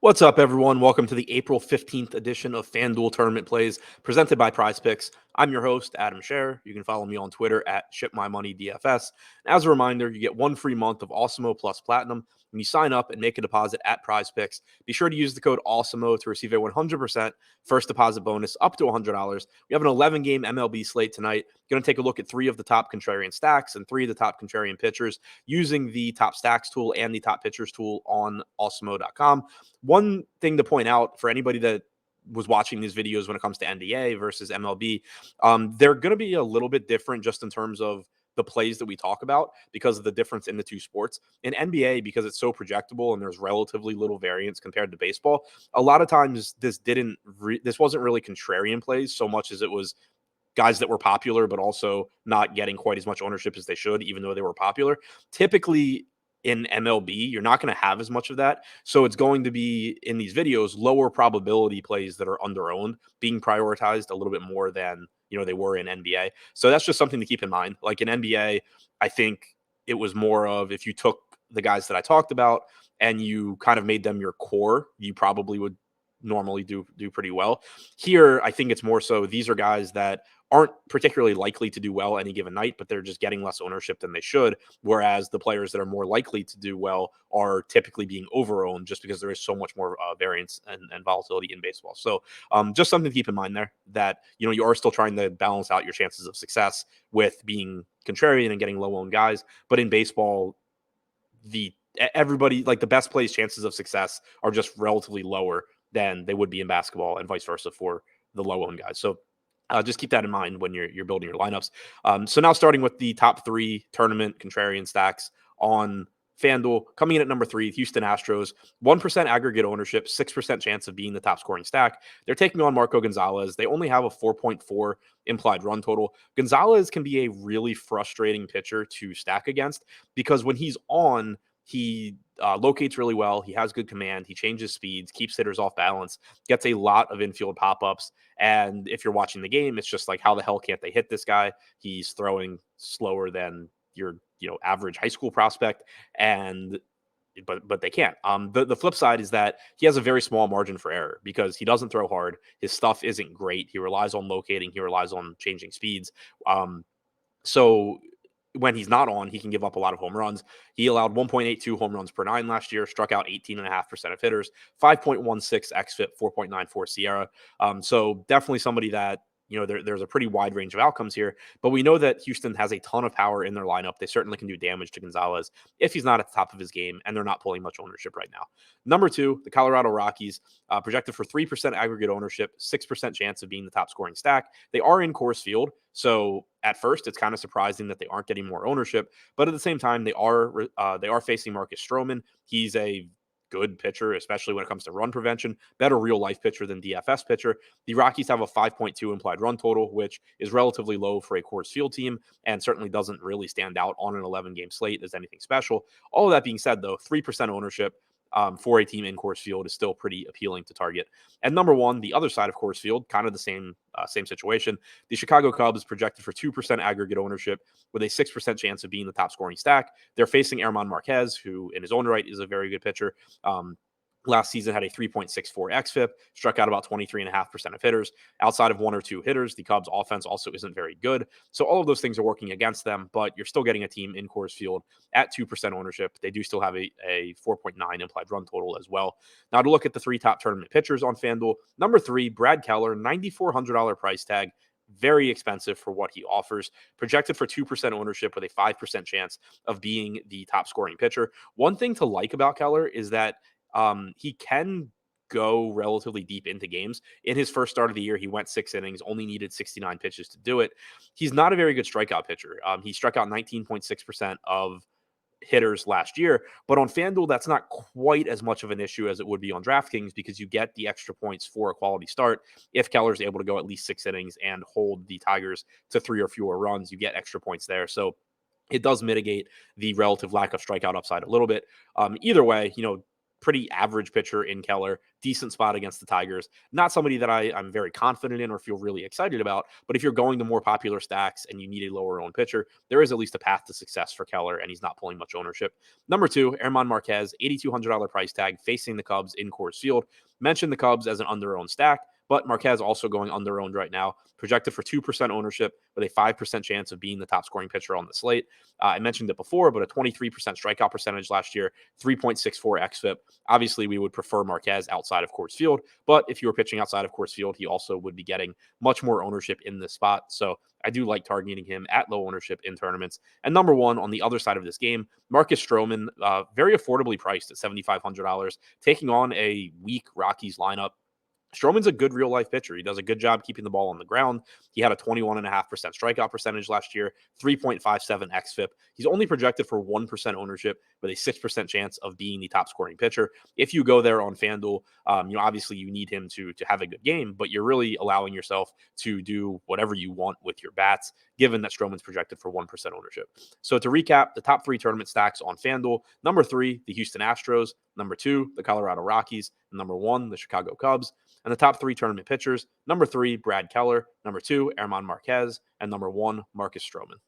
What's up, everyone? Welcome to the April 15th edition of FanDuel Tournament Plays presented by PrizePicks. I'm your host, Adam Scherer. You can follow me on Twitter at ShipMyMoneyDFS. As a reminder, you get 1 free month of Awesemo plus Platinum when you sign up and make a deposit at PrizePicks. Be sure to use the code Awesemo to receive a 100% first deposit bonus up to $100. We have an 11-game MLB slate tonight. Going to take a look at 3 of the top contrarian stacks and 3 of the top contrarian pitchers using the top stacks tool and the top pitchers tool on Awesemo.com. One thing to point out for anybody that was watching these videos when it comes to NBA versus MLB, they're going to be a little bit different just in terms of the plays that we talk about because of the difference in the two sports. In NBA, because it's so projectable and there's relatively little variance compared to baseball, a lot of times this wasn't really contrarian plays so much as it was guys that were popular, but also not getting quite as much ownership as they should, even though they were popular. Typically, in MLB, you're not going to have as much of that. So it's going to be in these videos, lower probability plays that are under-owned being prioritized a little bit more than, they were in NBA. So that's just something to keep in mind. Like in NBA, I think it was more of if you took the guys that I talked about and you kind of made them your core, you probably would normally do pretty well. Here, I think it's more so these are guys that aren't particularly likely to do well any given night, but they're just getting less ownership than they should. Whereas the players that are more likely to do well are typically being over-owned just because there is so much more variance and volatility in baseball. So just something to keep in mind there that, you are still trying to balance out your chances of success with being contrarian and getting low-owned guys. But in baseball, everybody, like the best plays chances of success are just relatively lower than they would be in basketball and vice versa for the low-owned guys. So just keep that in mind when you're building your lineups. So now starting with the top 3 tournament contrarian stacks on FanDuel, coming in at number 3, Houston Astros, 1% aggregate ownership, 6% chance of being the top scoring stack. They're taking on Marco Gonzalez. They only have a 4.4 implied run total. Gonzalez can be a really frustrating pitcher to stack against because when he's on, he locates really well. He has good command. He changes speeds, keeps hitters off balance, gets a lot of infield pop-ups. And if you're watching the game, it's just like, how the hell can't they hit this guy? He's throwing slower than your average high school prospect, and but they can't. The flip side is that he has a very small margin for error because he doesn't throw hard. His stuff isn't great. He relies on locating. He relies on changing speeds. So when he's not on, he can give up a lot of home runs. He allowed 1.82 home runs per 9 last year, struck out 18.5% of hitters, 5.16 xFIP, 4.94 Scherer. So definitely somebody that, there's a pretty wide range of outcomes here, but we know that Houston has a ton of power in their lineup. They certainly can do damage to Gonzalez if he's not at the top of his game, and they're not pulling much ownership right now. Number 2, the Colorado Rockies, projected for 3% aggregate ownership, 6% chance of being the top scoring stack. They are in Coors Field, so at first it's kind of surprising that they aren't getting more ownership, but at the same time, they are facing Marcus Stroman. He's a good pitcher, especially when it comes to run prevention, better real life pitcher than DFS pitcher. The Rockies have a 5.2 implied run total, which is relatively low for a Coors Field team and certainly doesn't really stand out on an 11-game slate as anything special. All of that being said, though, 3% ownership for a team in Coors Field is still pretty appealing to target. And number 1, the other side of Coors Field, kind of the same situation. The Chicago Cubs projected for 2% aggregate ownership with a 6% chance of being the top scoring stack. They're facing German Marquez, who in his own right is a very good pitcher. Last season had a 3.64 xFIP, struck out about 23.5% of hitters. Outside of 1 or 2 hitters, the Cubs offense also isn't very good. So all of those things are working against them, but you're still getting a team in Coors Field at 2% ownership. They do still have a 4.9 implied run total as well. Now to look at the 3 top tournament pitchers on FanDuel. Number 3, Brad Keller, $9,400 price tag. Very expensive for what he offers. Projected for 2% ownership with a 5% chance of being the top scoring pitcher. One thing to like about Keller is that he can go relatively deep into games. In his first start of the year, he went 6 innings, only needed 69 pitches to do it. He's not a very good strikeout pitcher. He struck out 19.6% of hitters last year, but on FanDuel, that's not quite as much of an issue as it would be on DraftKings because you get the extra points for a quality start. If Keller's able to go at least 6 innings and hold the Tigers to 3 or fewer runs, you get extra points there. So it does mitigate the relative lack of strikeout upside a little bit. Either way, pretty average pitcher in Keller, decent spot against the Tigers. Not somebody that I'm very confident in or feel really excited about, but if you're going to more popular stacks and you need a lower owned pitcher, there is at least a path to success for Keller, and he's not pulling much ownership. Number 2, German Marquez, $8,200 price tag, facing the Cubs in Coors Field. Mentioned the Cubs as an under-owned stack, but Marquez also going under-owned right now, projected for 2% ownership with a 5% chance of being the top scoring pitcher on the slate. I mentioned it before, but a 23% strikeout percentage last year, 3.64 xFIP. Obviously, we would prefer Marquez outside of Coors Field, but if you were pitching outside of Coors Field, he also would be getting much more ownership in this spot. So I do like targeting him at low ownership in tournaments. And number 1 on the other side of this game, Marcus Stroman, very affordably priced at $7,500, taking on a weak Rockies lineup. Stroman's a good real-life pitcher. He does a good job keeping the ball on the ground. He had a 21.5% strikeout percentage last year, 3.57 xFIP. He's only projected for 1% ownership with a 6% chance of being the top-scoring pitcher. If you go there on FanDuel, obviously you need him to have a good game, but you're really allowing yourself to do whatever you want with your bats, given that Stroman's projected for 1% ownership. So to recap, the top 3 tournament stacks on FanDuel: number 3, the Houston Astros; number 2, the Colorado Rockies; and number 1, the Chicago Cubs. And the top 3 tournament pitchers: number 3, Brad Keller; number 2, German Marquez; and number 1, Marcus Stroman.